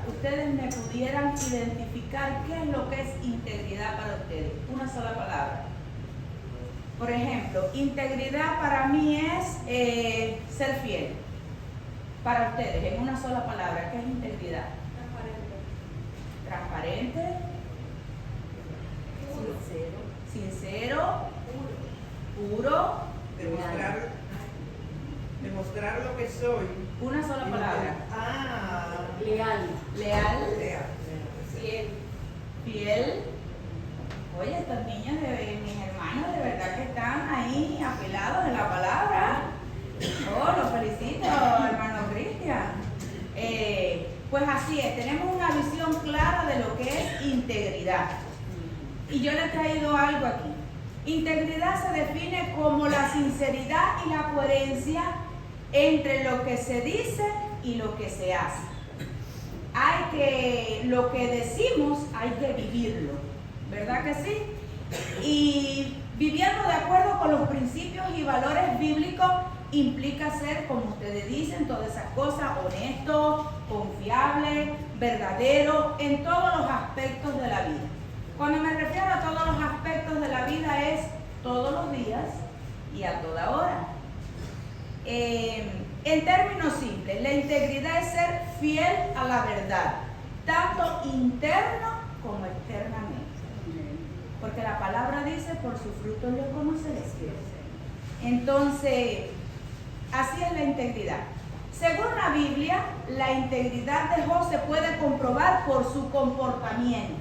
ustedes me pudieran identificar qué es lo que es integridad para ustedes. Una sola palabra. Por ejemplo, integridad para mí es ser fiel. Para ustedes, en una sola palabra, ¿qué es integridad? Transparente. Sincero. Puro. Demostrar lo que soy. Una sola palabra. Leal. Fiel. Oye, estos niños de mis hermanos de verdad que están ahí afilados en la palabra. Oh, los felicito, hermano Cristian. Pues así es, tenemos una visión clara de lo que es integridad. Y yo le he traído algo aquí. Integridad se define como la sinceridad y la coherencia entre lo que se dice y lo que se hace. Lo que decimos hay que vivirlo, ¿verdad que sí? Y viviendo de acuerdo con los principios y valores bíblicos implica ser, como ustedes dicen, todas esas cosas, honesto, confiable, verdadero, en todos los aspectos de la vida. Cuando me refiero a todos los aspectos de la vida es todos los días y a toda hora. En términos simples, la integridad es ser fiel a la verdad, tanto interno como externamente. Porque la palabra dice, por sus frutos los conoceréis. Entonces, así es la integridad. Según la Biblia, la integridad de Job se puede comprobar por su comportamiento.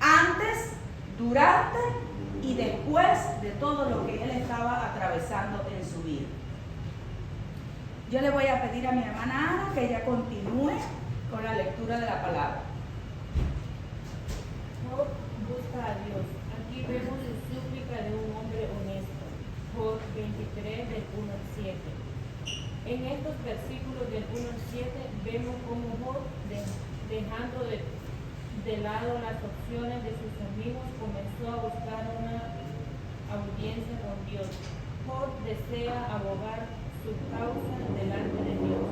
Antes, durante y después de todo lo que él estaba atravesando en su vida. Yo le voy a pedir a mi hermana Ana que ella continúe con la lectura de la palabra. Job busca a Dios. Aquí vemos la súplica de un hombre honesto. Job 23, del 1 al 7. En estos versículos del 1 al 7 vemos cómo Job, dejando de lado las opciones de sus amigos, comenzó a buscar una audiencia con Dios. Job desea abogar su causa delante de Dios.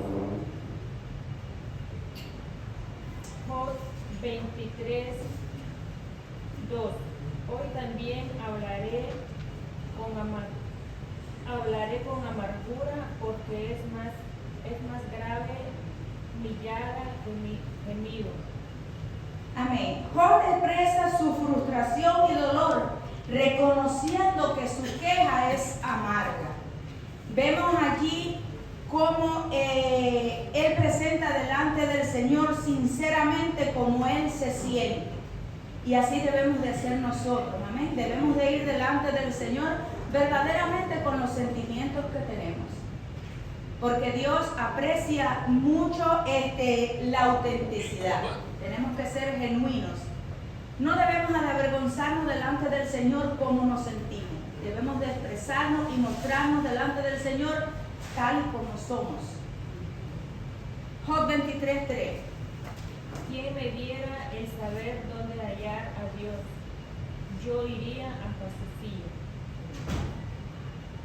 Job 23, 2. Hoy también hablaré con amargura, porque es más grave mi llaga que mi gemido. Amén. Job expresa su frustración y dolor, reconociendo que su queja es amarga. Vemos aquí cómo él presenta delante del Señor sinceramente como él se siente. Y así debemos de ser nosotros, amén. Debemos de ir delante del Señor verdaderamente con los sentimientos que tenemos. Porque Dios aprecia mucho la autenticidad. Tenemos que ser genuinos. No debemos de avergonzarnos delante del Señor como nos sentimos. Debemos de expresarnos y mostrarnos delante del Señor tal y como somos. Job 23:3. ¿Quién me diera el saber dónde hallar a Dios? Yo iría hasta su silla.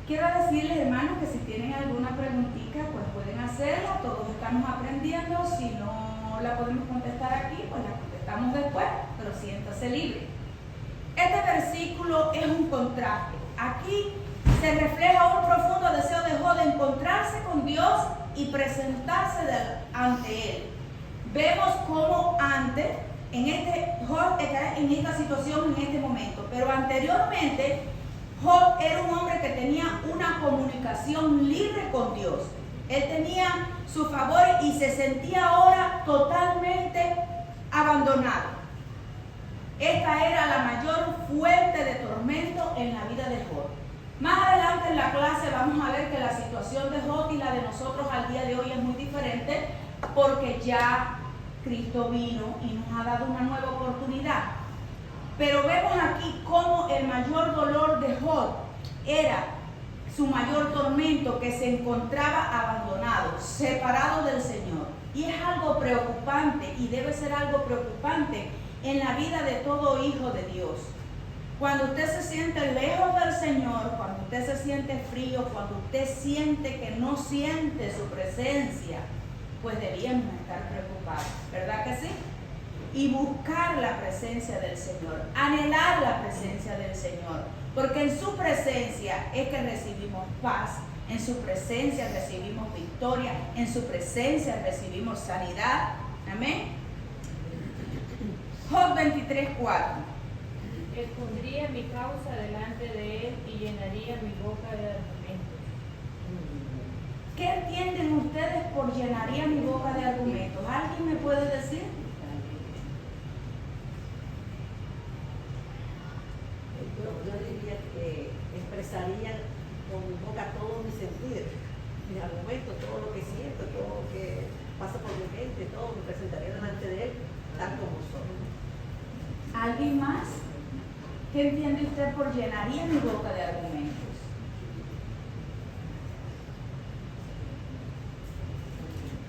Quiero decirles, hermanos, que si tienen alguna preguntita, pues pueden hacerla. Todos estamos aprendiendo. Si no la podemos contestar aquí, pues la contestamos después, pero siéntase libre. Este versículo es un contraste. Aquí se refleja un profundo deseo de Job de encontrarse con Dios y presentarse ante Él. Vemos cómo antes, Job está en esta situación en este momento, pero anteriormente Job era un hombre que tenía una comunicación libre con Dios. Él tenía su favor y se sentía ahora totalmente abandonado. Esta era la mayor fuente de tormento en la vida de Job. Más adelante en la clase vamos a ver que la situación de Job y la de nosotros al día de hoy es muy diferente, porque ya Cristo vino y nos ha dado una nueva oportunidad. Pero vemos aquí cómo el mayor dolor de Job era su mayor tormento, que se encontraba abandonado, separado del Señor. Y es algo preocupante, y debe ser algo preocupante en la vida de todo hijo de Dios. Cuando usted se siente lejos del Señor, cuando usted se siente frío, cuando usted siente que no siente su presencia, pues debíamos estar preocupados, ¿verdad que sí? Y buscar la presencia del Señor, anhelar la presencia del Señor, porque en su presencia es que recibimos paz, en su presencia recibimos victoria, en su presencia recibimos sanidad. Amén. Job 23:4. Expondría mi causa delante de él y llenaría mi boca de argumentos. ¿Qué entienden ustedes por llenaría mi boca de argumentos? ¿Alguien me puede decir? Yo diría que expresaría con mi boca todo mi sentir, mis argumentos, todo lo que siento, todo lo que pasa por mi mente, todo me presentaría delante de él, tal como soy. ¿Alguien más? ¿Qué entiende usted por llenaría mi boca de argumentos?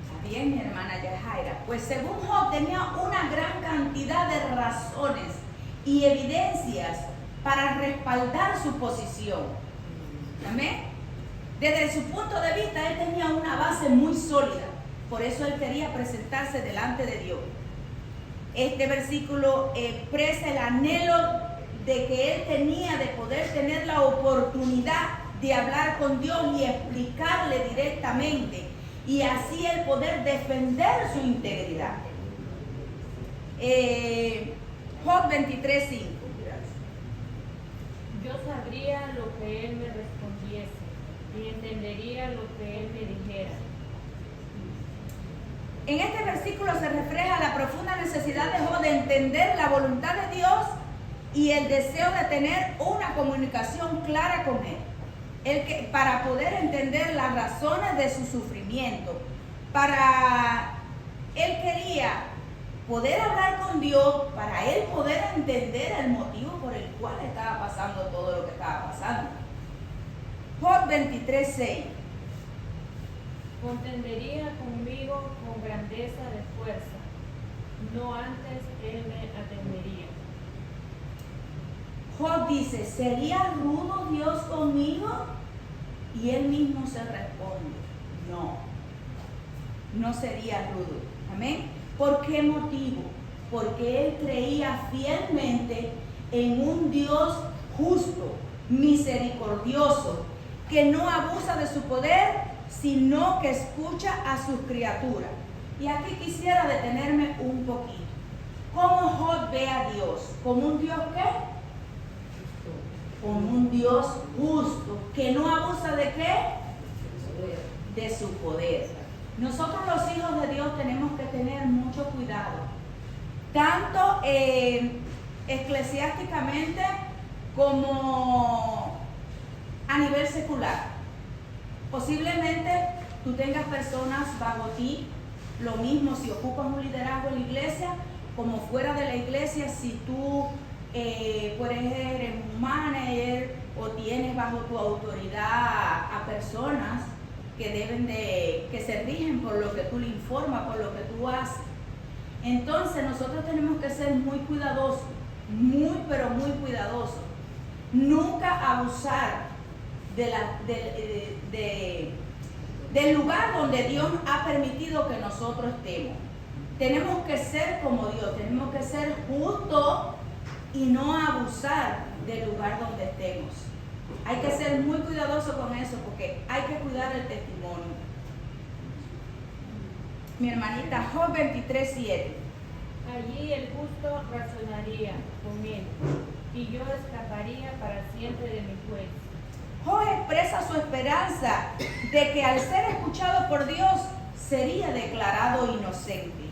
Está bien, mi hermana Yajaira. Pues según Job tenía una gran cantidad de razones y evidencias para respaldar su posición. Amén. Desde su punto de vista, él tenía una base muy sólida. Por eso él quería presentarse delante de Dios. Este versículo expresa el anhelo de que él tenía de poder tener la oportunidad de hablar con Dios y explicarle directamente, y así él poder defender su integridad. Job 23:5. Yo sabría lo que él me respondiese y entendería lo que él me dijera. En este versículo se refleja la profunda necesidad de Job de entender la voluntad de Dios y el deseo de tener una comunicación clara con Él. Para poder entender las razones de su sufrimiento. Él quería poder hablar con Dios, para él poder entender el motivo por el cual estaba pasando todo lo que estaba pasando. Job 23:6. Contendería conmigo con grandeza de fuerza, no antes él me atendería. Job dice, ¿sería rudo Dios conmigo? Y él mismo se responde, no sería rudo. Amén. ¿Por qué motivo? Porque él creía fielmente en un Dios justo, misericordioso, que no abusa de su poder, sino que escucha a sus criaturas. Y aquí quisiera detenerme un poquito. ¿Cómo Job ve a Dios? ¿Como un Dios qué? Como un Dios justo, que no abusa de qué? De su poder. Nosotros los hijos de Dios tenemos que tener mucho cuidado, tanto eclesiásticamente como a nivel secular. Posiblemente tú tengas personas bajo ti, lo mismo si ocupas un liderazgo en la iglesia, como fuera de la iglesia, si tú eres un manager o tienes bajo tu autoridad a personas que se rigen por lo que tú le informas, por lo que tú haces. Entonces nosotros tenemos que ser muy cuidadosos, pero muy cuidadosos. Nunca abusar del lugar donde Dios ha permitido que nosotros estemos. Tenemos que ser como Dios, tenemos que ser justos y no abusar del lugar donde estemos. Hay que ser muy cuidadosos con eso porque hay que cuidar el testimonio. Mi hermanita, Job 23:7. Allí el justo razonaría conmigo, y yo escaparía para siempre de mi juez. Job expresa su esperanza de que al ser escuchado por Dios sería declarado inocente,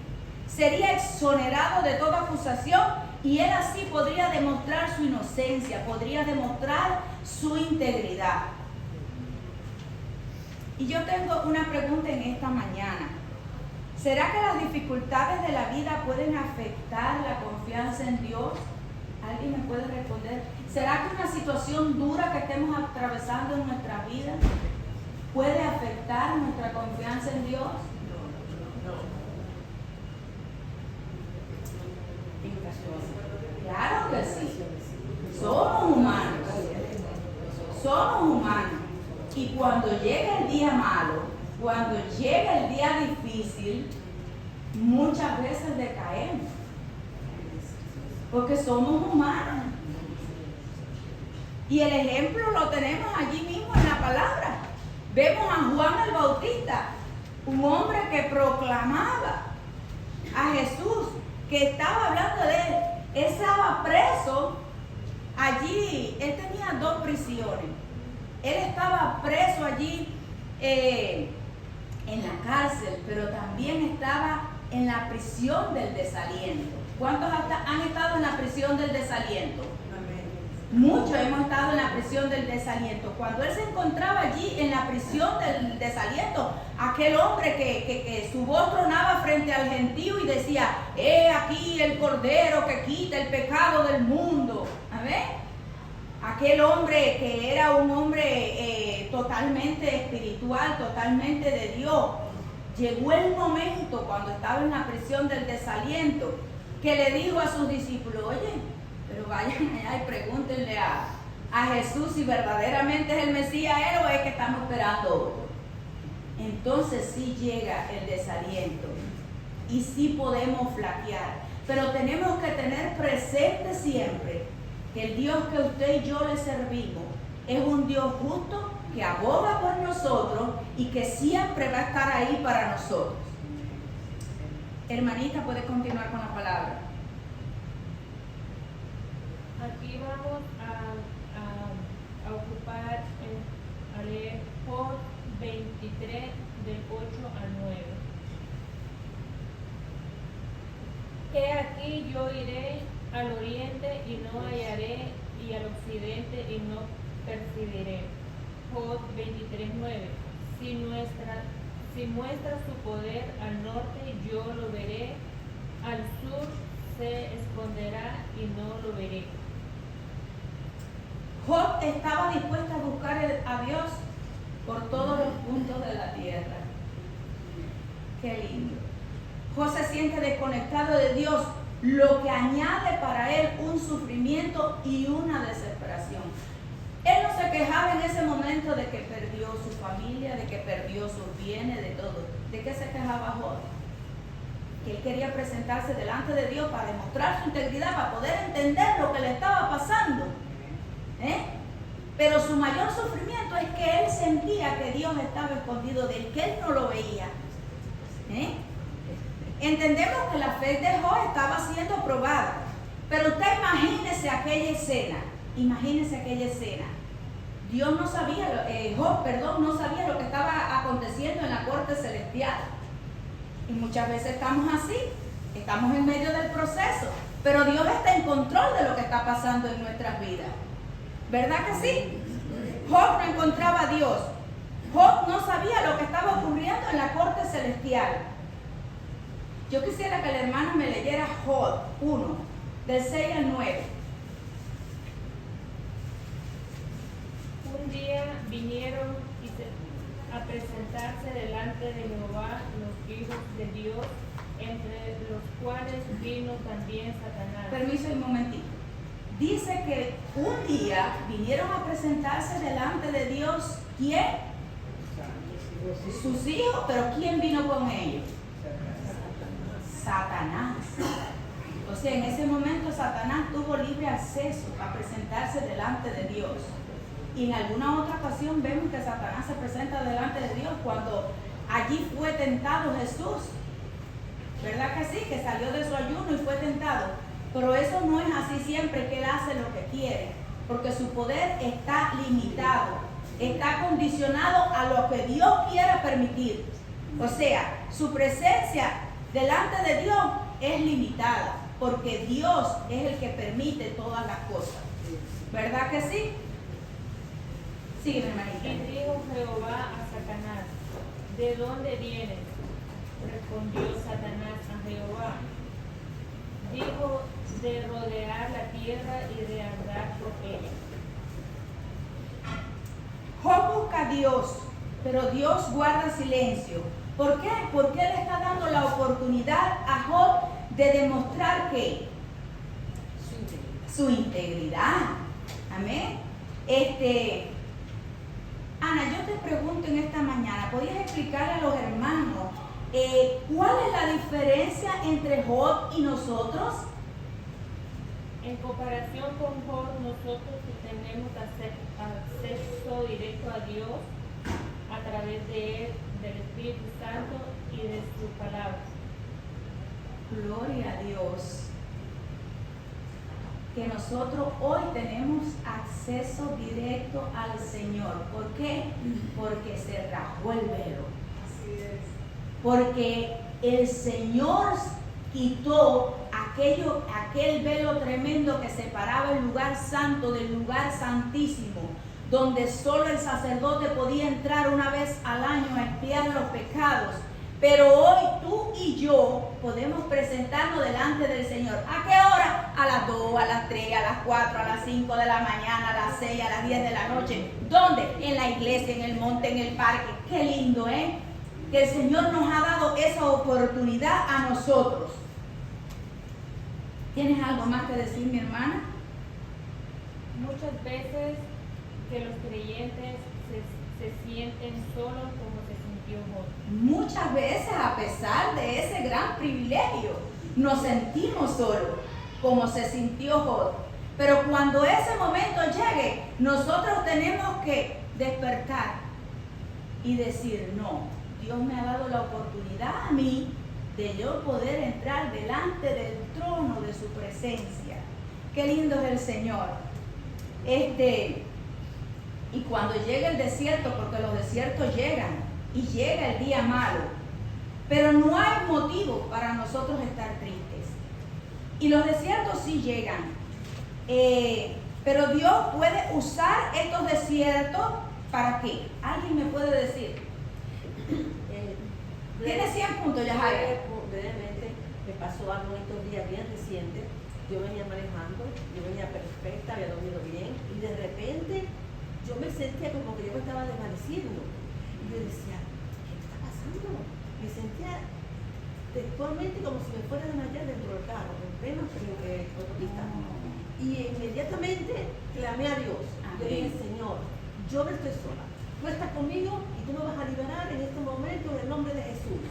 sería exonerado de toda acusación y él así podría demostrar su inocencia, podría demostrar su integridad. Y yo tengo una pregunta en esta mañana. ¿Será que las dificultades de la vida pueden afectar la confianza en Dios? ¿Alguien me puede responder? ¿Será que una situación dura que estemos atravesando en nuestra vida puede afectar nuestra confianza en Dios? Claro que sí. Somos humanos. Somos humanos. Y cuando llega el día malo, cuando llega el día difícil, muchas veces decaemos, porque somos humanos. Y el ejemplo lo tenemos allí mismo en la palabra. Vemos a Juan el Bautista, un hombre que proclamaba a Jesús, que estaba hablando de él. Él estaba preso allí, él tenía 2 prisiones. Él estaba preso allí en la cárcel, pero también estaba en la prisión del desaliento. ¿Cuántos han estado en la prisión del desaliento? Muchos hemos estado en la prisión del desaliento. Cuando él se encontraba allí en la prisión del desaliento, aquel hombre que su voz tronaba frente al gentío y decía: he aquí el Cordero que quita el pecado del mundo. ¿Amén? Aquel hombre que era un hombre totalmente espiritual, totalmente de Dios. Llegó el momento cuando estaba en la prisión del desaliento que le dijo a sus discípulos: oye, pero vayan allá y pregúntenle a Jesús si verdaderamente es el Mesías él o es que estamos esperando otro. Entonces sí llega el desaliento y sí podemos flaquear, pero tenemos que tener presente siempre que el Dios que usted y yo le servimos es un Dios justo que aboga por nosotros y que siempre va a estar ahí para nosotros. Hermanita, puede continuar con la palabra. Aquí vamos a ocupar, a leer Job 23 del 8 al 9. He aquí yo iré al oriente y no hallaré, y al occidente y no percibiré. Job 23:9. Si muestra su poder al norte, yo lo veré, al sur se esconderá y no lo veré. Job estaba dispuesto a buscar a Dios por todos los puntos de la tierra. Qué lindo. Job se siente desconectado de Dios, lo que añade para él un sufrimiento y una desesperación. Él no se quejaba en ese momento de que perdió su familia, de que perdió sus bienes, de todo. ¿De qué se quejaba Job? Que él quería presentarse delante de Dios para demostrar su integridad, para poder entender lo que le estaba pasando. Pero su mayor sufrimiento es que él sentía que Dios estaba escondido de él, que él no lo veía. Entendemos que la fe de Job estaba siendo probada, pero usted imagínese aquella escena. Job no sabía lo que estaba aconteciendo en la corte celestial. Y muchas veces estamos así, estamos en medio del proceso, pero Dios está en control de lo que está pasando en nuestras vidas. ¿Verdad que sí? Job no encontraba a Dios. Job no sabía lo que estaba ocurriendo en la corte celestial. Yo quisiera que la hermana me leyera Job 1, del 6 al 9. Un día vinieron a presentarse delante de Jehová los hijos de Dios, entre los cuales vino también Satanás. Permiso un momentito. Dice que un día vinieron a presentarse delante de Dios. ¿Quién? Sus hijos, pero ¿quién vino con ellos? Satanás. O sea, en ese momento Satanás tuvo libre acceso a presentarse delante de Dios. Y en alguna otra ocasión vemos que Satanás se presenta delante de Dios cuando allí fue tentado Jesús. ¿Verdad que sí? Que salió de su ayuno y fue tentado. Pero eso no es así siempre, que él hace lo que quiere, porque su poder está limitado, está condicionado a lo que Dios quiera permitir. O sea, su presencia delante de Dios es limitada, porque Dios es el que permite todas las cosas. ¿Verdad que sí? Sí, hermanita. Y dijo Jehová a Satanás: ¿de dónde vienes? Respondió Satanás a Jehová: dijo, de rodear la tierra y de andar por ella. Job busca a Dios, pero Dios guarda silencio. ¿Por qué? Porque Él está dando la oportunidad a Job de demostrar que su integridad. Amén. Ana, yo te pregunto en esta mañana, ¿podrías explicarle a los hermanos cuál es la diferencia entre Job y nosotros? En comparación con Job, nosotros tenemos acceso directo a Dios a través de él, del Espíritu Santo y de su palabra. Gloria a Dios. Que nosotros hoy tenemos acceso directo al Señor. ¿Por qué? Porque se rasgó el velo. Así es. Porque el Señor quitó aquel velo tremendo que separaba el lugar santo del lugar santísimo, donde solo el sacerdote podía entrar una vez al año a expiar los pecados. Pero hoy tú y yo podemos presentarnos delante del Señor. ¿A qué hora? A las 2, a las 3, a las 4, a las 5 de la mañana, a las 6, a las 10 de la noche. ¿Dónde? En la iglesia, en el monte, en el parque. Qué lindo, ¿eh? Que el Señor nos ha dado esa oportunidad a nosotros. ¿Tienes algo más que decir, mi hermana? Muchas veces que los creyentes se sienten solos como se sintió Job. Muchas veces, a pesar de ese gran privilegio, nos sentimos solos, como se sintió Job. Pero cuando ese momento llegue, nosotros tenemos que despertar y decir, no, Dios me ha dado la oportunidad a mí de yo poder entrar delante del trono de su presencia. Qué lindo es el Señor. Y cuando llegue el desierto, porque los desiertos llegan, y llega el día malo, pero no hay motivo para nosotros estar tristes. Y los desiertos sí llegan, pero Dios puede usar estos desiertos ¿para qué? ¿Alguien me puede decir? Tiene 100 puntos, Yajaira. Brevemente, me pasó algo estos días bien recientes. Yo venía manejando, yo venía perfecta, había dormido bien, y de repente yo me sentía como que yo me estaba desvaneciendo. Y yo decía, ¿qué me está pasando? Me sentía textualmente como si me fuera a desmayar dentro del carro, en plena autopista. Y inmediatamente clamé a Dios. Yo dije, Señor, yo no estoy sola. Tú estás conmigo y tú me vas a liberar en este momento en el nombre de Jesús.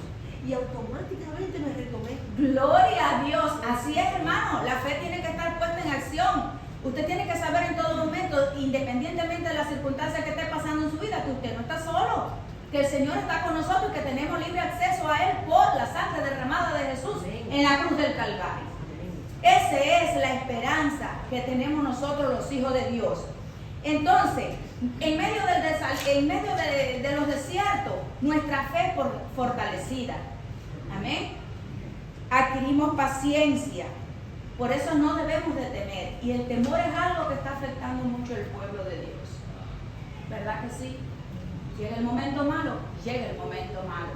Y automáticamente me retomé. Gloria a Dios. Así es, hermano. La fe tiene que estar puesta en acción. Usted tiene que saber en todo momento, independientemente de las circunstancias que esté pasando en su vida, que usted no está solo, que el Señor está con nosotros y que tenemos libre acceso a Él por la sangre derramada de Jesús en la cruz del Calvario. Esa es la esperanza que tenemos nosotros los hijos de Dios. Entonces, en medio de los desiertos, nuestra fe es fortalecida. Amén. Adquirimos paciencia. Por eso no debemos de temer. Y el temor es algo que está afectando mucho el pueblo de Dios. ¿Verdad que sí? Llega el momento malo, llega el momento malo.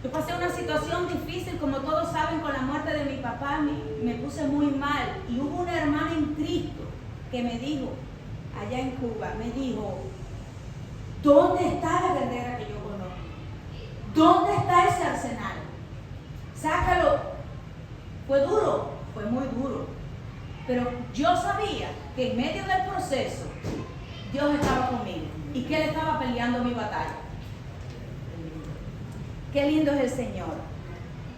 Yo pasé una situación difícil, como todos saben, con la muerte de mi papá. Me puse muy mal. Y hubo una hermana en Cristo que me dijo, allá en Cuba, me dijo, ¿dónde está la guerrera que yo conozco? ¿Dónde está ese arsenal? Sácalo. Fue duro, fue muy duro. Pero yo sabía que en medio del proceso, Dios estaba conmigo y que Él estaba peleando mi batalla. Qué lindo es el Señor.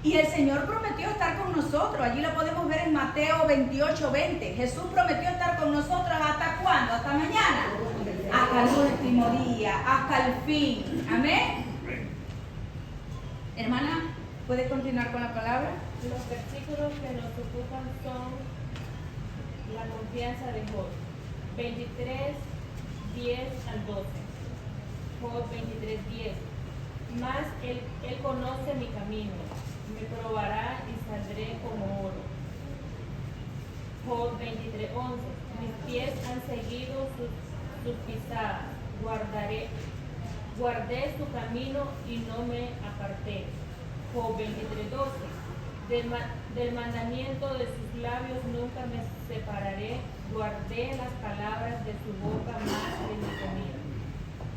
Y el Señor prometió estar con nosotros. Allí lo podemos ver en Mateo 28:20. Jesús prometió estar con nosotros ¿hasta cuándo? ¿Hasta mañana? Hasta el último día, hasta el fin. Amén. Hermana, ¿puede continuar con la palabra? Los versículos que nos ocupan son la confianza de Job. 23, 10 al 12. Job 23, 10. Mas él conoce mi camino, me probará y saldré como oro. Job 23, 11. Mis pies han seguido sus pisadas, guardé su camino y no me aparté. Job 23, 12. Del mandamiento de sus labios nunca me separaré, guardé las palabras de su boca más de mi comida.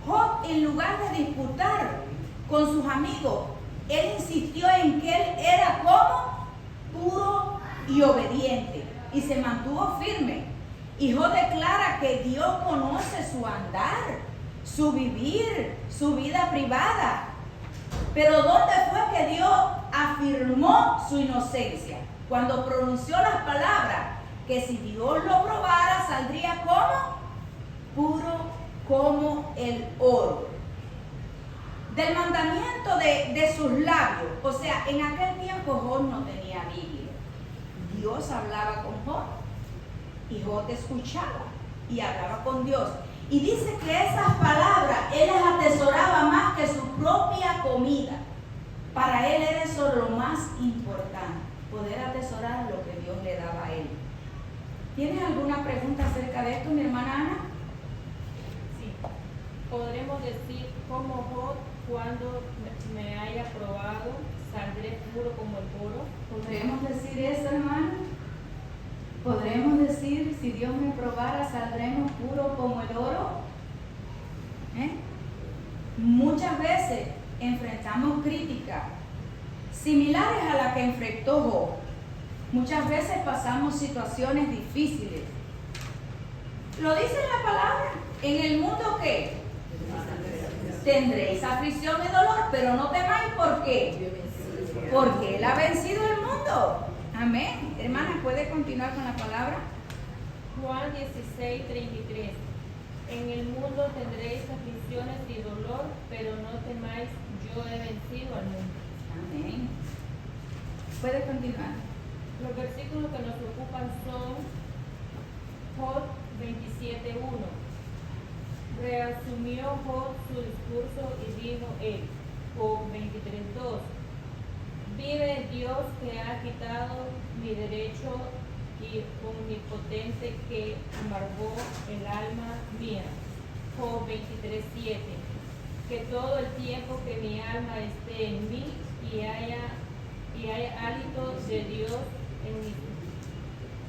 Job, en lugar de disputar con sus amigos, él insistió en que él era como puro y obediente y se mantuvo firme. Y Job declara que Dios conoce su andar, su vivir, su vida privada. Pero ¿dónde fue que Dios afirmó su inocencia? Cuando pronunció las palabras que si Dios lo probara saldría como puro como el oro. Del mandamiento de sus labios. O sea, en aquel tiempo Job no tenía Biblia. Dios hablaba con Job y Job escuchaba y hablaba con Dios. Y dice que esas palabras él las atesoraba más que su propia comida. Para él era eso lo más importante, poder atesorar lo que Dios le daba a él. ¿Tienes alguna pregunta acerca de esto, mi hermana Ana? Sí. Podremos decir como Job, cuando me haya probado, saldré puro como el oro. ¿Podremos decir eso, hermano? ¿Podremos decir, si Dios me probara, saldremos puros como el oro? Muchas veces enfrentamos críticas similares a las que enfrentó Job. Muchas veces pasamos situaciones difíciles. Lo dice la palabra. En el mundo, ¿qué? Tendréis aflicción y dolor, pero no temáis. ¿Por qué? Porque Él ha vencido el mundo. Amén. Hermana, ¿puede continuar con la palabra? Juan 16:33. En el mundo tendréis aflicciones y dolor, pero no temáis, yo he vencido al mundo. Amén. ¿Puede continuar? Los versículos que nos ocupan son Job 27:1. Reasumió Job su discurso y dijo él, Job 23:2. Vive Dios que ha quitado mi derecho y omnipotente que amargó el alma mía. Job 23:7. Que todo el tiempo que mi alma esté en mí y haya hálito de Dios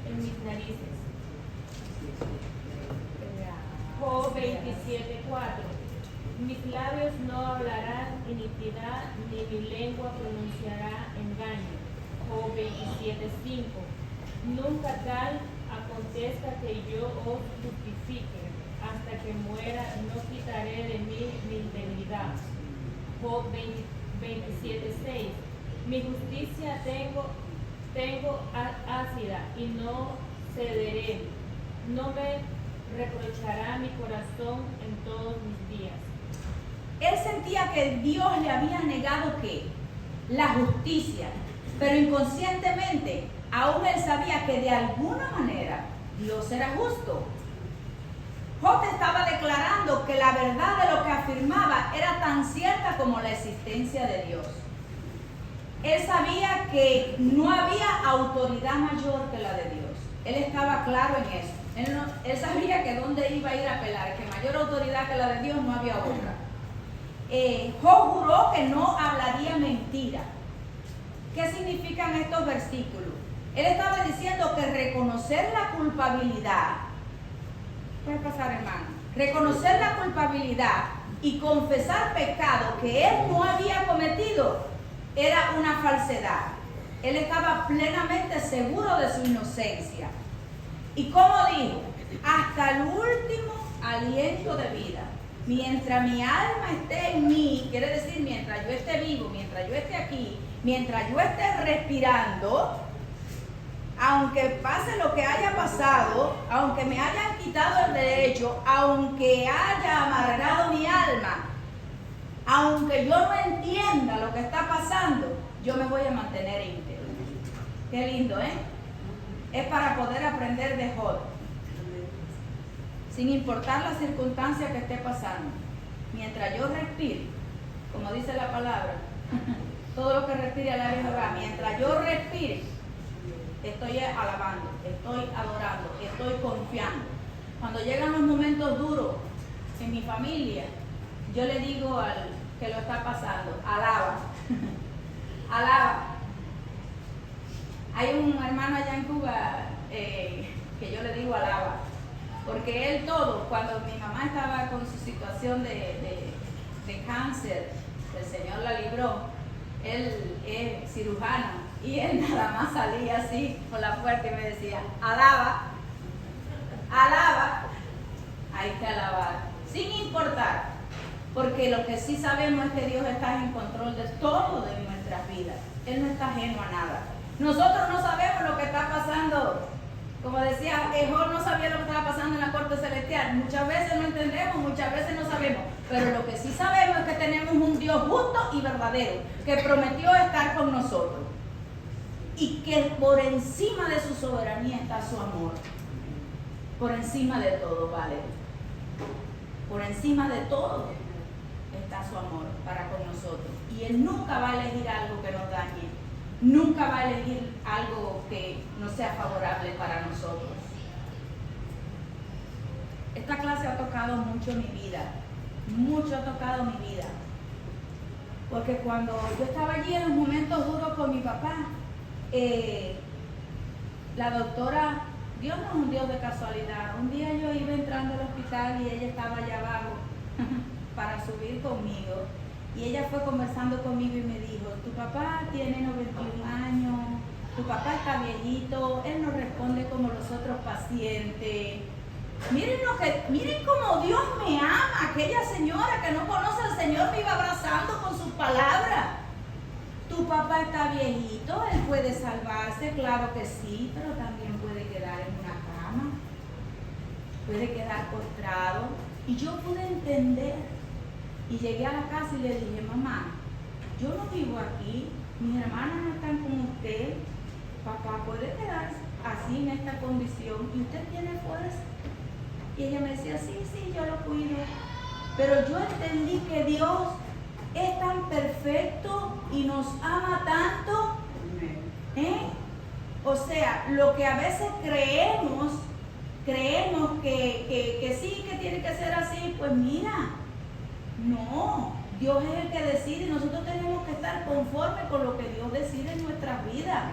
en mis narices. Job 27:4. Mis labios no hablarán iniquidad, ni mi lengua pronunciará engaño. Job 27:5. Nunca tal acontezca que yo os justifique, hasta que muera no quitaré de mí mi debilidad. Job 27:6. Mi justicia tengo ácida y no cederé. No me reprochará mi corazón en todos mis días. Él sentía que Dios le había negado ¿qué? La justicia, pero inconscientemente aún él sabía que de alguna manera Dios era justo. Job estaba declarando que la verdad de lo que afirmaba era tan cierta como la existencia de Dios. Él sabía que no había autoridad mayor que la de Dios. Él estaba claro en eso. Él sabía que dónde iba a ir a apelar, que mayor autoridad que la de Dios no había otra. Job juró que no hablaría mentira. ¿Qué significan estos versículos? Él estaba diciendo que reconocer la culpabilidad, puede pasar, hermano, reconocer la culpabilidad y confesar pecado que él no había cometido era una falsedad. Él estaba plenamente seguro de su inocencia. Y como dijo, hasta el último aliento de vida, mientras mi alma esté en mí, quiere decir mientras yo esté vivo, mientras yo esté aquí, mientras yo esté respirando, aunque pase lo que haya pasado, aunque me hayan quitado el derecho, aunque haya amargado mi alma, aunque yo no entienda lo que está pasando, yo me voy a mantener íntegro. Qué lindo, ¿eh? Es para poder aprender de Job. Sin importar la circunstancia que esté pasando. Mientras yo respire, como dice la palabra, todo lo que respire alabe a Jehová. Mientras yo respire, estoy alabando, estoy adorando, estoy confiando. Cuando llegan los momentos duros en mi familia, yo le digo al que lo está pasando, alaba, alaba. Hay un hermano allá en Cuba que yo le digo alaba, porque él todo, cuando mi mamá estaba con su situación de cáncer, el Señor la libró, él es cirujano, y él nada más salía así por la puerta y me decía, alaba, alaba, hay que alabar, sin importar porque lo que sí sabemos es que Dios está en control de todo de nuestras vidas. Él no está ajeno a nada. Nosotros no sabemos lo que está pasando. Como decía, Job no sabía lo que estaba pasando en la corte celestial. Muchas veces no entendemos, muchas veces no sabemos. Pero lo que sí sabemos es que tenemos un Dios justo y verdadero, que prometió estar con nosotros. Y que por encima de su soberanía está su amor. Por encima de todo, ¿vale? Por encima de todo está su amor para con nosotros. Y Él nunca va a elegir algo que nos dañe. Nunca va a elegir algo que no sea favorable para nosotros. Esta clase ha tocado mucho mi vida. Mucho ha tocado mi vida. Porque cuando yo estaba allí en los momentos duros con mi papá, la doctora, Dios no es un Dios de casualidad. Un día yo iba entrando al hospital y ella estaba allá abajo para subir conmigo. Y ella fue conversando conmigo y me dijo, tu papá tiene 91 años, tu papá está viejito, él no responde como los otros pacientes. Miren cómo Dios me ama. Aquella señora que no conoce al Señor me iba abrazando con sus palabras. Tu papá está viejito, él puede salvarse, claro que sí, pero también puede quedar en una cama, puede quedar postrado. Y yo pude entender. Y llegué a la casa y le dije, mamá, yo no vivo aquí, mis hermanas no están con usted, papá puede quedar así en esta condición y usted tiene fuerza. Y ella me decía, sí, yo lo cuido. Pero yo entendí que Dios es tan perfecto y nos ama tanto. O sea, lo que a veces creemos que sí, que tiene que ser así, pues mira, no, Dios es el que decide y nosotros tenemos que estar conformes con lo que Dios decide en nuestras vidas.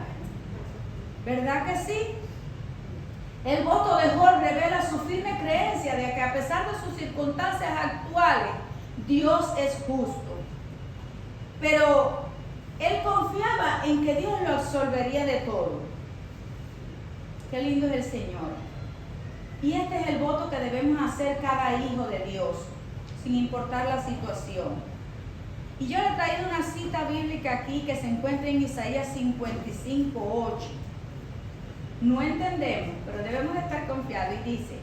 ¿Verdad que sí? El voto de Job revela su firme creencia de que a pesar de sus circunstancias actuales, Dios es justo. Pero él confiaba en que Dios lo absolvería de todo. Qué lindo es el Señor. Y este es el voto que debemos hacer cada hijo de Dios, sin importar la situación. Y yo le he traído una cita bíblica aquí que se encuentra en Isaías 55:8. No entendemos, pero debemos estar confiados. Y dice,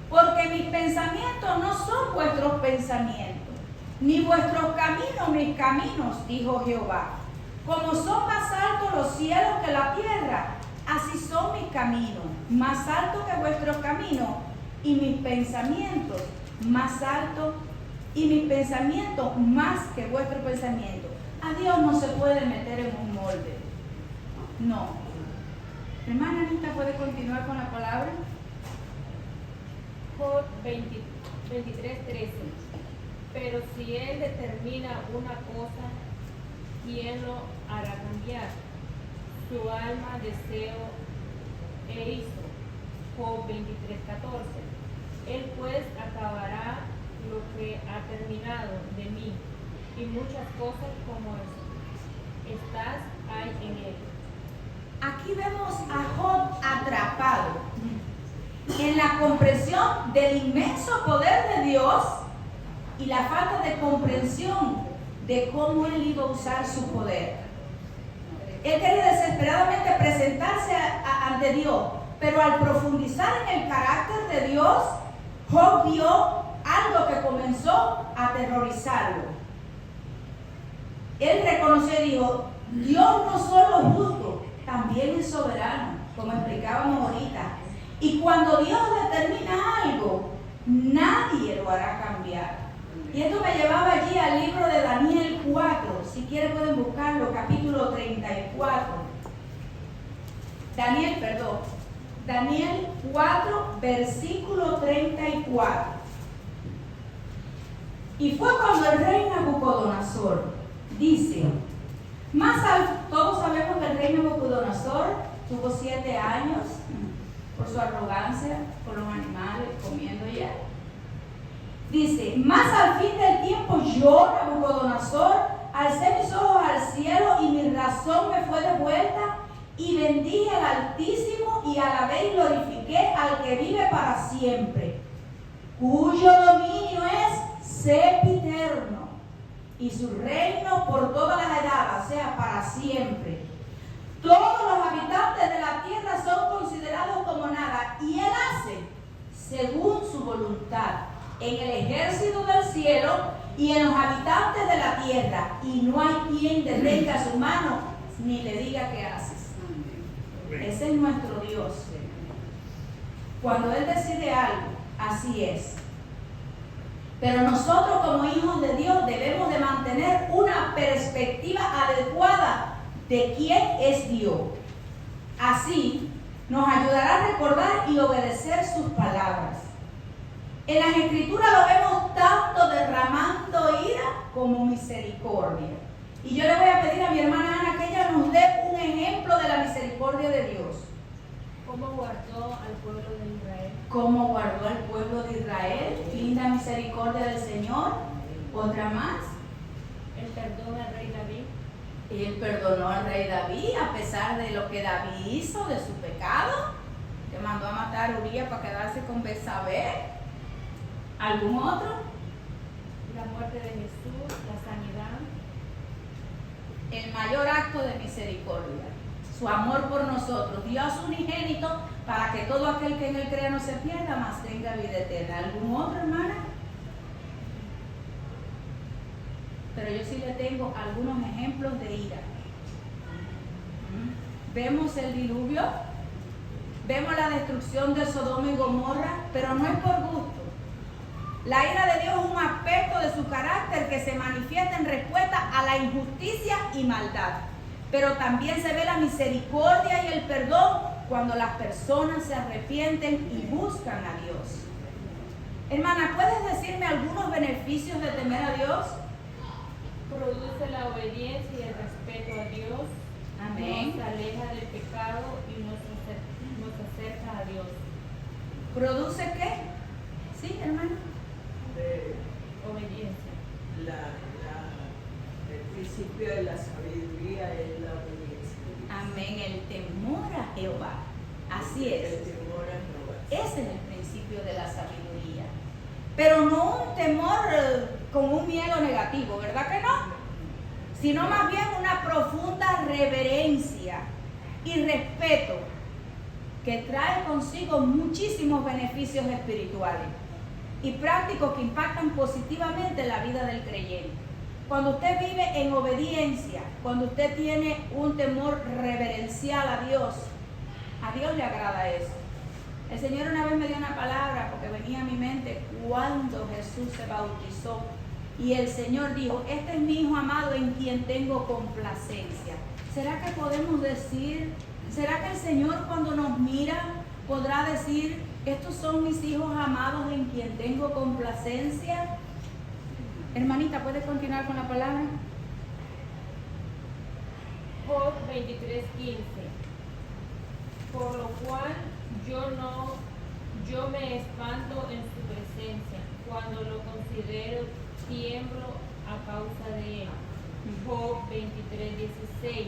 porque mis pensamientos no son vuestros pensamientos, ni vuestros caminos mis caminos, dijo Jehová. Como son más altos los cielos que la tierra, así son mis caminos, más altos que vuestros caminos, y mis pensamientos más altos, y mis pensamientos más que vuestro pensamiento. A Dios no se puede meter en un molde. No. Hermana Anita, ¿puede continuar con la palabra? Job 23:13. Pero si Él determina una cosa, ¿quién lo hará cambiar? Su alma deseo e hizo. Job 23:14. Él pues acabará lo que ha terminado de mí, y muchas cosas como estas hay en él. Aquí vemos a Job atrapado en la comprensión del inmenso poder de Dios y la falta de comprensión de cómo él iba a usar su poder. Él quería desesperadamente presentarse ante Dios, pero al profundizar en el carácter de Dios, Job vio algo que comenzó a aterrorizarlo. Él reconoció y dijo, Dios no solo es justo, también es soberano, como explicábamos ahorita. Y cuando Dios determina algo, nadie lo hará cambiar. Y esto me llevaba allí al libro de Daniel 4. Si quieren pueden buscarlo, capítulo 34. Daniel 4, versículo 34. Y fue cuando el rey Nabucodonosor dice, todos sabemos que el rey Nabucodonosor tuvo 7 años por su arrogancia con los animales, comiendo ya. Dice, más al fin del tiempo yo, Nabucodonosor, alcé mis ojos al cielo y mi razón me fue devuelta y bendije al Altísimo y alabé y glorifiqué al que vive para siempre, cuyo dominio es sempiterno, y su reino por todas las edades, o sea, para siempre. Todos los habitantes de la tierra son considerados como nada, y Él hace según su voluntad en el ejército del cielo y en los habitantes de la tierra, y no hay quien detenga su mano ni le diga qué haces. Ese es nuestro Dios. Cuando Él decide algo, así es. Pero nosotros como hijos de Dios debemos de mantener una perspectiva adecuada de quién es Dios. Así nos ayudará a recordar y obedecer sus palabras. En las Escrituras lo vemos tanto derramando ira como misericordia. Y yo le voy a pedir a mi hermana Ana que ella nos dé un ejemplo de la misericordia de Dios. ¿Cómo guardó al pueblo de Israel? ¿Cómo guardó al pueblo de Israel? Linda misericordia del Señor. Otra más. El perdón al rey David. Él perdonó al rey David a pesar de lo que David hizo, de su pecado, que mandó a matar a Urías para quedarse con Betsabé. ¿Algún otro? La muerte de Jesús, la sanidad. El mayor acto de misericordia, su amor por nosotros, dio a su unigénito para que todo aquel que en él crea no se pierda, mas tenga vida eterna. ¿Algún otro, hermana? Pero yo sí le tengo algunos ejemplos de ira. Vemos el diluvio, vemos la destrucción de Sodoma y Gomorra, pero no es por gusto. La ira de Dios es un aspecto de su carácter que se manifiesta en respuesta a la injusticia y maldad. Pero también se ve la misericordia y el perdón cuando las personas se arrepienten y buscan a Dios. Hermana, ¿puedes decirme algunos beneficios de temer a Dios? Produce la obediencia y el respeto a Dios. Amén. Nos aleja del pecado y nos acerca a Dios. ¿Produce qué? ¿Sí, hermana? Obediencia. El principio de la sabiduría es la obediencia. Amén, el temor a Jehová. Así es. El temor a Jehová. Ese es el principio de la sabiduría. Pero no un temor con un miedo negativo, ¿verdad que no? Sino más bien una profunda reverencia y respeto que trae consigo muchísimos beneficios espirituales y prácticos que impactan positivamente la vida del creyente. Cuando usted vive en obediencia, cuando usted tiene un temor reverencial a Dios le agrada eso. El Señor una vez me dio una palabra porque venía a mi mente cuando Jesús se bautizó y el Señor dijo: este es mi Hijo amado en quien tengo complacencia. ¿Será que podemos decir, será que el Señor cuando nos mira podrá decir: estos son mis hijos amados en quien tengo complacencia? Hermanita, ¿puedes continuar con la palabra? Job 23:15. Por lo cual yo me espanto en su presencia. Cuando lo considero, tiemblo a causa de él. Job 23:16.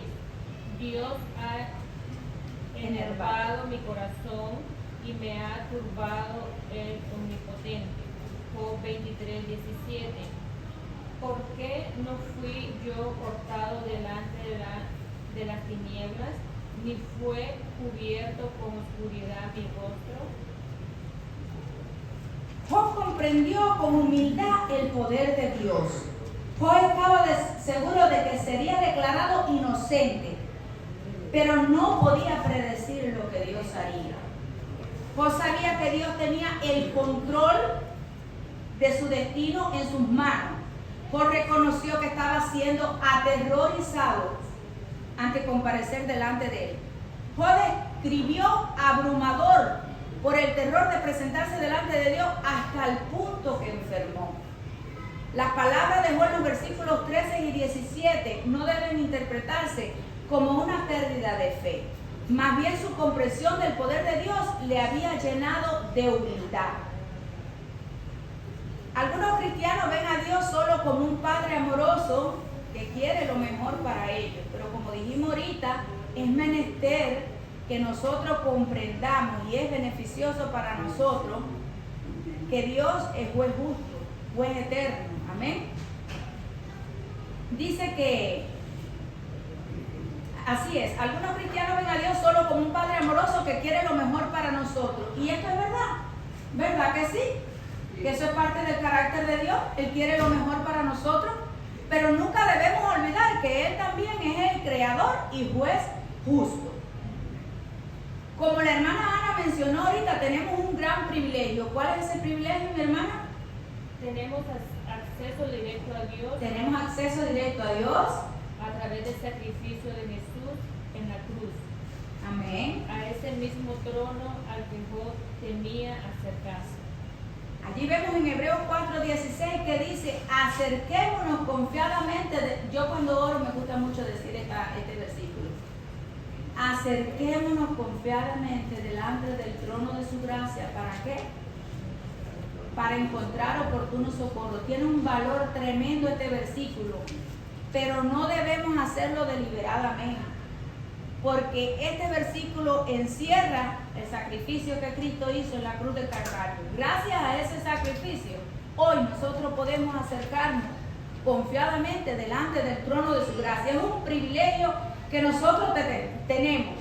Dios ha enervado mi corazón y me ha turbado el omnipotente. Job 23:17. ¿Por qué no fui yo cortado delante de las tinieblas, ni fue cubierto con oscuridad mi rostro? Job comprendió con humildad el poder de Dios. Job estaba seguro de que sería declarado inocente, pero no podía predecir lo que Dios haría. Job sabía que Dios tenía el control de su destino en sus manos. Job reconoció que estaba siendo aterrorizado ante comparecer delante de él. Job escribió abrumador por el terror de presentarse delante de Dios hasta el punto que enfermó. Las palabras de Job en los versículos 13 y 17 no deben interpretarse como una pérdida de fe. Más bien su comprensión del poder de Dios le había llenado de humildad. Algunos cristianos ven a Dios solo como un padre amoroso que quiere lo mejor para ellos, pero como dijimos ahorita, es menester que nosotros comprendamos, y es beneficioso para nosotros, que Dios es juez justo o es eterno. Amén. Dice que, así es, algunos cristianos ven a Dios solo como un Padre amoroso que quiere lo mejor para nosotros. Y esto es verdad. ¿Verdad que sí? Que eso es parte del carácter de Dios. Él quiere lo mejor para nosotros. Pero nunca debemos olvidar que Él también es el creador y juez justo. Como la hermana Ana mencionó ahorita, tenemos un gran privilegio. ¿Cuál es ese privilegio, mi hermana? Tenemos acceso directo a Dios. Tenemos acceso directo a Dios a través del sacrificio de Jesús en la cruz. Amén. A ese mismo trono al que Job temía acercarse. Allí vemos en Hebreos 4:16 que dice, acerquémonos confiadamente. Yo cuando oro me gusta mucho decir este versículo. Acerquémonos confiadamente delante del trono de su gracia. ¿Para qué? Para encontrar oportuno socorro. Tiene un valor tremendo este versículo, pero no debemos hacerlo deliberadamente, porque este versículo encierra el sacrificio que Cristo hizo en la cruz del Calvario. Gracias a ese sacrificio, hoy nosotros podemos acercarnos confiadamente delante del trono de su gracia. Es un privilegio que nosotros tenemos.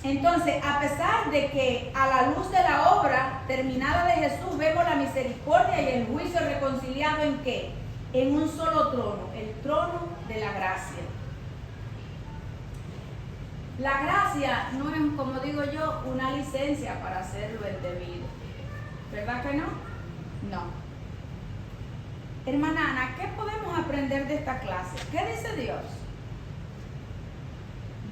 Entonces, a pesar de que a la luz de la obra terminada de Jesús vemos la misericordia y el juicio reconciliado ¿en qué? En un solo trono, el trono de la gracia. La gracia no es, como digo yo, una licencia para hacer lo indebido. ¿Verdad que no? No. Hermana Ana, ¿qué podemos aprender de esta clase? ¿Qué dice Dios?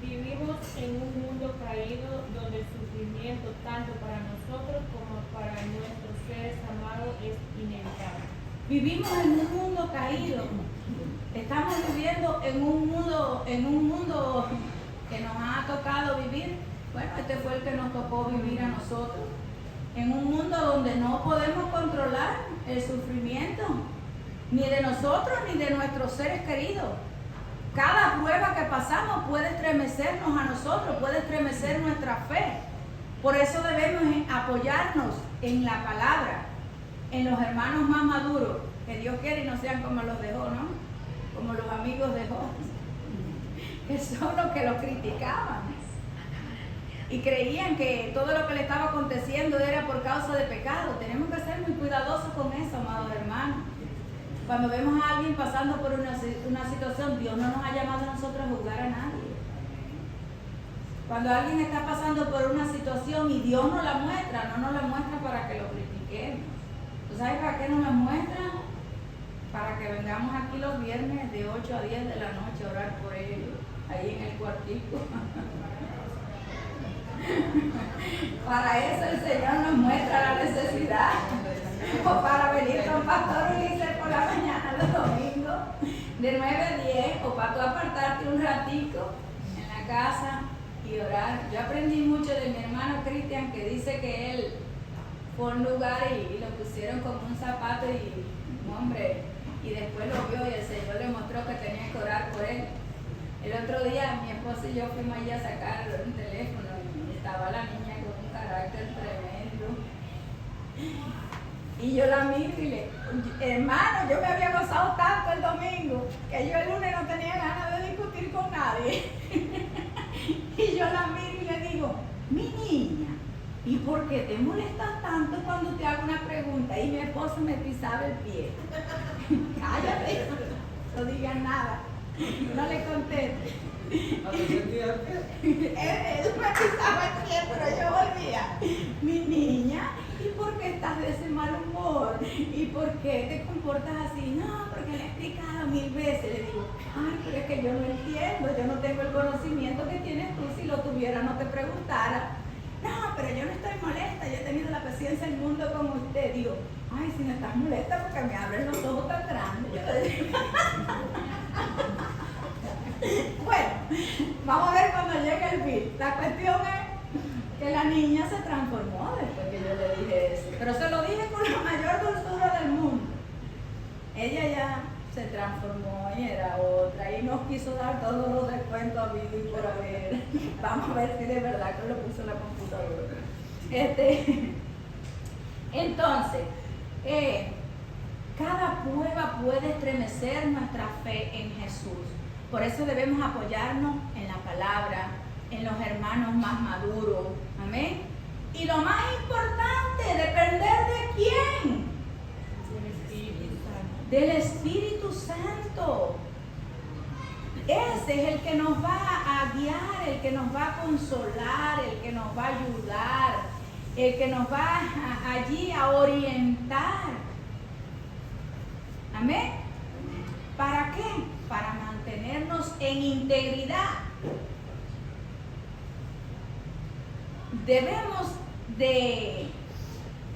Vivimos en un mundo caído donde el sufrimiento tanto para nosotros como para nuestros seres amados es inevitable. Vivimos en un mundo caído. Estamos viviendo en un mundo que nos ha tocado vivir. Bueno, este fue el que nos tocó vivir a nosotros. En un mundo donde no podemos controlar el sufrimiento, ni de nosotros ni de nuestros seres queridos. Cada prueba que pasamos puede estremecernos a nosotros, puede estremecer nuestra fe. Por eso debemos apoyarnos en la palabra, en los hermanos más maduros, que Dios quiere y no sean como los de Job, ¿no? Como los amigos de Job, que son los que lo criticaban y creían que todo lo que le estaba aconteciendo era por causa de pecado. Tenemos que ser muy cuidadosos con eso, amados hermanos. Cuando vemos a alguien pasando por una situación, Dios no nos ha llamado a nosotros a juzgar a nadie. Cuando alguien está pasando por una situación y Dios nos la muestra, no nos la muestra para que lo critiquemos. ¿Tú sabes para qué nos la muestra? Para que vengamos aquí los viernes de 8 a 10 de la noche a orar por ellos, ahí en el cuartico. Para eso el Señor nos muestra la necesidad. O para venir con Pastor Ulises por la mañana los domingos de 9 a 10, o para tú apartarte un ratico en la casa y orar. Yo aprendí mucho de mi hermano Cristian, que dice que él fue a un lugar y lo pusieron como un zapato y hombre, y después lo vio y el Señor le mostró que tenía que orar por él. El otro día mi esposo y yo fuimos allí a sacar un teléfono y estaba la niña con un carácter tremendo. Y yo la miro y le, hermano, yo me había gozado tanto el domingo que yo el lunes no tenía ganas de discutir con nadie. Y yo la miro y le digo, mi niña, ¿y por qué te molestas tanto cuando te hago una pregunta? Y mi esposo me pisaba el pie. Cállate, no digas nada, no le contestes. Él me pisaba el pie, pero yo volvía, mi niña, ¿y por qué estás de ese mal humor? ¿Y por qué te comportas así? No, porque le he explicado 1000 veces. Le digo, ay, pero es que yo no entiendo, yo no tengo el conocimiento que tienes tú. Si lo tuviera no te preguntara. No, pero yo no estoy molesta, yo he tenido la paciencia del mundo con usted. Digo, ay, si no estás molesta porque me abren los ojos tan grandes. Yo le digo, bueno, vamos a ver cuando llegue el fin. La cuestión es que la niña se transformó después que yo le dije eso. Pero se lo dije con la mayor dulzura del mundo. Ella ya se transformó y era otra y nos quiso dar todos los descuentos habidos y por haber. Vamos a ver si de verdad que lo puso en la computadora. Entonces, cada prueba puede estremecer nuestra fe en Jesús. Por eso debemos apoyarnos en la palabra, en los hermanos más maduros. Amén. Y lo más importante, ¿depender de quién? Del Espíritu Santo. Ese es el que nos va a guiar, el que nos va a consolar, el que nos va a ayudar, el que nos va allí a orientar. Amén. ¿Para qué? Para mantenernos en integridad. Debemos de...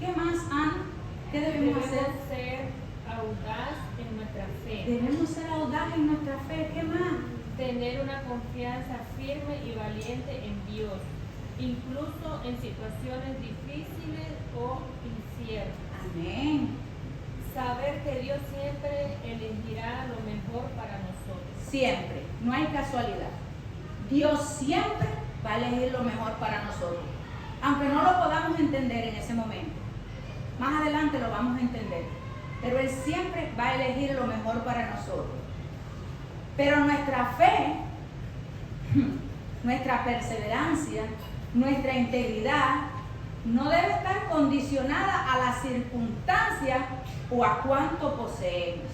¿Qué más, Ana? ¿Qué debemos hacer? Ser audaz en nuestra fe. Debemos ser audaz en nuestra fe. ¿Qué más? Tener una confianza firme y valiente en Dios, incluso en situaciones difíciles o inciertas. Amén. Saber que Dios siempre elegirá lo mejor para nosotros. Siempre, no hay casualidad. Dios siempre va a elegir lo mejor para nosotros, aunque no lo podamos entender en ese momento. Más adelante lo vamos a entender, pero Él siempre va a elegir lo mejor para nosotros. Pero nuestra fe, nuestra perseverancia, nuestra integridad no debe estar condicionada a las circunstancias o a cuánto poseemos.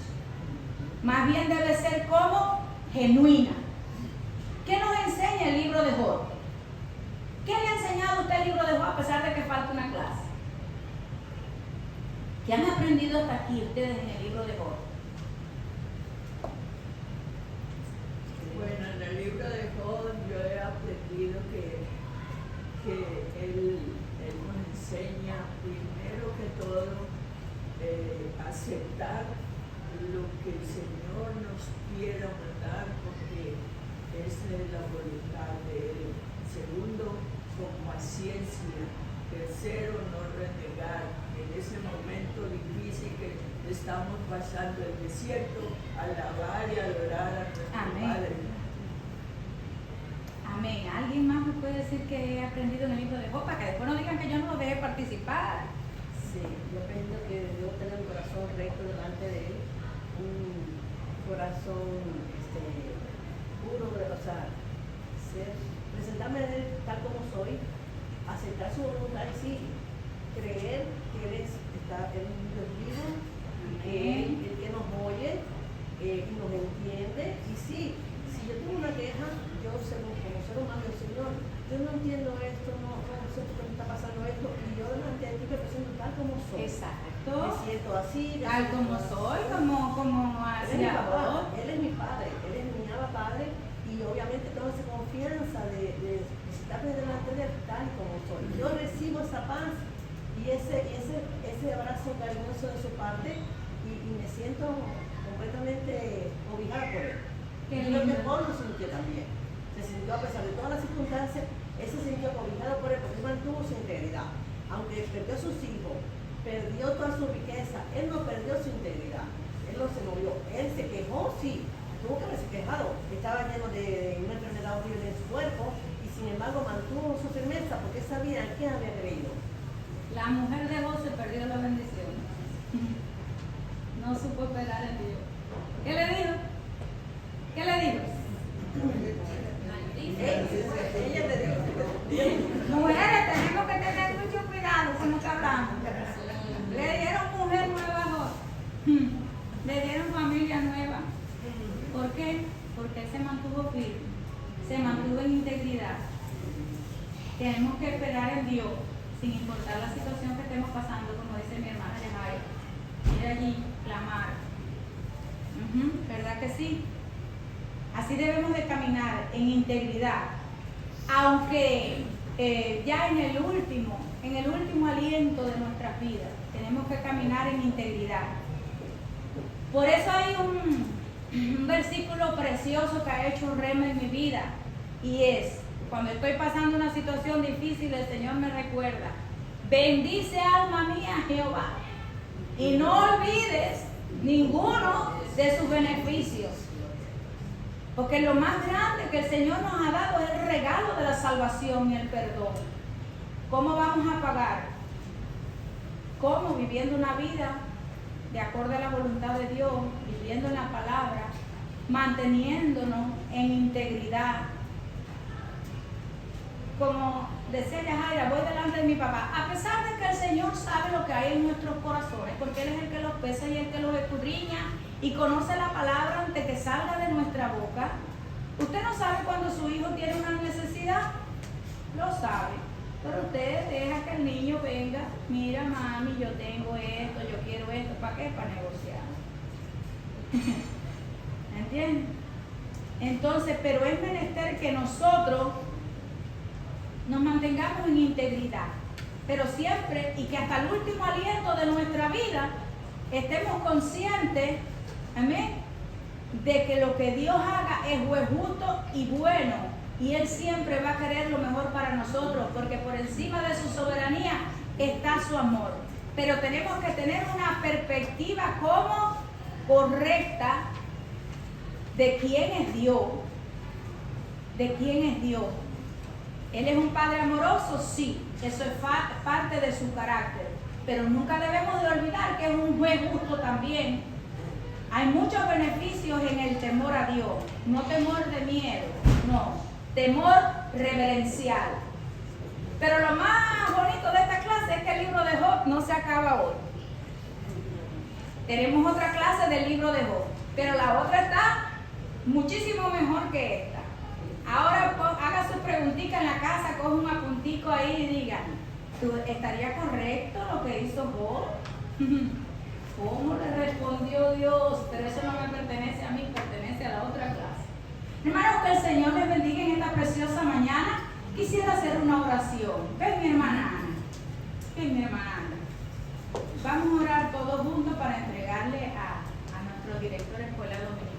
Más bien debe ser como genuina. ¿Qué nos enseña el libro de Job? ¿Qué le ha enseñado a usted el libro de Job a pesar de que falta una clase? ¿Qué han aprendido hasta aquí ustedes en el libro de Job? Bueno, en el libro de Job yo he aprendido que él nos enseña primero que todo aceptar lo que el Señor nos quiera mandar, porque esa es la voluntad de Él. Segundo, con paciencia. Tercero, no renegar. En ese momento difícil que estamos pasando el desierto, alabar y adorar a nuestro Padre. Amén. ¿Alguien más me puede decir que he aprendido en el libro de Job? Para que después no digan que yo no lo dejé participar. Sí, yo aprendo que debo tener un corazón recto delante de Él, un corazón puro, o sea, presentarme a Él tal como soy, aceptar su voluntad y sí, creer que Él está en un Dios vivo, que Él nos oye y nos entiende. Y sí, si yo tengo una queja, yo como ser humano, Señor, yo no entiendo esto, no sé por qué me está pasando esto, y yo delante de ti me presento tal como soy. Exacto. Me siento así. Tal como soy, como Él es mi hacia papá, vos. Él es mi padre, Él es mi Abba Padre, y obviamente tengo esa confianza de visitarme delante de Él tal como soy. Yo recibo esa paz y ese abrazo cariñoso de su parte, y me siento completamente obligada por Él. Y lo que Paul lo sintió también. Se sintió, a pesar de todas las circunstancias, él se sintió obligado por Él, porque él mantuvo su integridad. Aunque perdió a sus hijos, perdió toda su riqueza, él no perdió su integridad. Él no se movió. Él se quejó, sí, tuvo que haberse quejado. Estaba lleno de una enfermedad horrible en su cuerpo, y sin embargo mantuvo su firmeza, porque él sabía en quién había creído. La mujer de Job se perdió la bendición. No supo esperar en Dios. ¿Qué le dijo? ¿Qué le dijo? Ella le dijo. Mujeres, tenemos que tener mucho cuidado con lo que hablamos. Le dieron mujer nueva a Job. Le dieron familia nueva. ¿Por qué? Porque él se mantuvo firme, se mantuvo en integridad. Tenemos que esperar en Dios, sin importar la situación que estemos pasando, como dice mi hermana Yajaira. Ir allí, clamar. ¿Verdad que sí? Así debemos de caminar en integridad, aunque ya en el último aliento de nuestras vidas, tenemos que caminar en integridad. Por eso hay un versículo precioso que ha hecho un rema en mi vida, y es, cuando estoy pasando una situación difícil, el Señor me recuerda: bendice alma mía Jehová, y no olvides ninguno de sus beneficios. Porque lo más grande que el Señor nos ha dado es el regalo de la salvación y el perdón. ¿Cómo vamos a pagar ¿Cómo? Viviendo una vida de acuerdo a la voluntad de Dios, viviendo en la palabra, manteniéndonos en integridad. Como decía Yajaira, voy delante de mi papá, a pesar de que el Señor sabe lo que hay en nuestros corazones, porque Él es el que los pesa y el que los escudriña y conoce la palabra antes que salga de nuestra boca. Usted no sabe cuando su hijo tiene una necesidad, lo sabe, pero usted deja que el niño venga, mira mami, yo tengo esto, yo quiero esto, ¿para qué? Para negociar. ¿Entiendes? Entonces, pero es menester que nosotros nos mantengamos en integridad, pero siempre y que hasta el último aliento de nuestra vida estemos conscientes, amén, de que lo que Dios haga es justo y bueno, y Él siempre va a querer lo mejor para nosotros, porque por encima de su soberanía está su amor. Pero tenemos que tener una perspectiva como correcta de quién es Dios, de quién es Dios. Él es un Padre amoroso, sí, eso es parte de su carácter, pero nunca debemos de olvidar que es un juez justo también. Hay muchos beneficios en el temor a Dios, no temor de miedo, no, temor reverencial. Pero lo más bonito de esta clase es que el libro de Job no se acaba hoy. Tenemos otra clase del libro de Job, pero la otra está muchísimo mejor que esta. Ahora haga su preguntita en la casa, coge un apuntico ahí y diga, ¿estaría correcto lo que hizo Job? ¿Cómo le respondió Dios? Pero eso no me pertenece a mí, pertenece a la otra clase. Hermanos, que el Señor les bendiga en esta preciosa mañana. Quisiera hacer una oración. Ven mi hermana Ana. Ven mi hermana Ana. Vamos a orar todos juntos para entregarle a nuestro director de Escuela Dominical.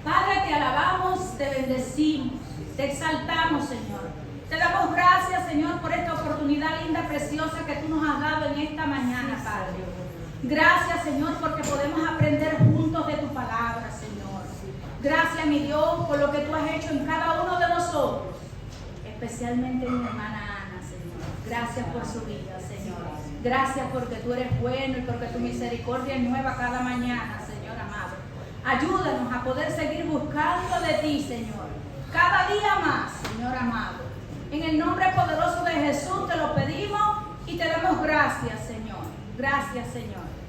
Padre, te alabamos, te bendecimos, te exaltamos, Señor. Te damos gracias, Señor, por esta oportunidad linda, preciosa que tú nos has dado en esta mañana, Padre. Gracias, Señor, porque podemos aprender juntos de tu palabra, Señor. Gracias, mi Dios, por lo que tú has hecho en cada uno de nosotros, especialmente en mi hermana Ana, Señor. Gracias por su vida, Señor. Gracias porque tú eres bueno y porque tu misericordia es nueva cada mañana, Señor amado. Ayúdanos a poder seguir buscando de ti, Señor, cada día más, Señor amado. En el nombre poderoso de Jesús te lo pedimos y te damos gracias, Señor. Gracias, Señor.